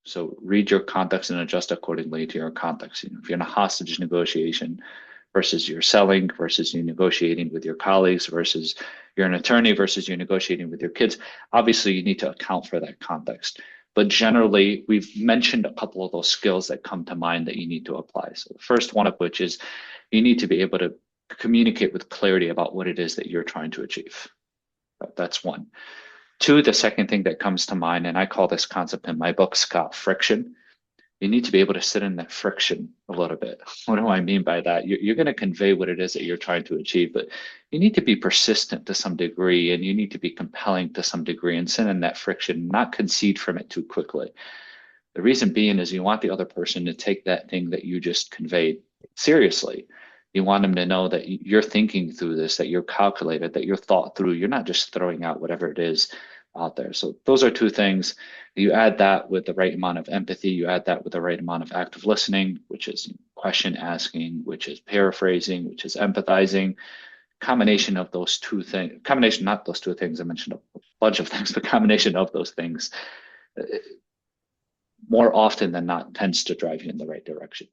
So read your context and adjust accordingly to your context. If you're in a hostage negotiation versus you're selling versus you're negotiating with your colleagues versus you're an attorney versus you're negotiating with your kids, obviously you need to account for that context. But generally, we've mentioned a couple of those skills that come to mind that you need to apply. So the first one of which is you need to be able to communicate with clarity about what it is that you're trying to achieve. That's one. Two, the second thing that comes to mind, and I call this concept in my book, Scott, friction. You need to be able to sit in that friction a little bit. What do I mean by that? You're going to convey what it is that you're trying to achieve, but you need to be persistent to some degree, and you need to be compelling to some degree and sit in that friction, not concede from it too quickly. The reason being is you want the other person to take that thing that you just conveyed seriously. You want them to know that you're thinking through this, that you're calculated, that you're thought through. You're not just throwing out whatever it is out there. So those are two things. You add that with the right amount of empathy, you add that with the right amount of active listening, which is question asking, which is paraphrasing, which is empathizing. Combination of those two things, combination, not those two things, I mentioned a bunch of things, but combination of those things more often than not tends to drive you in the right direction.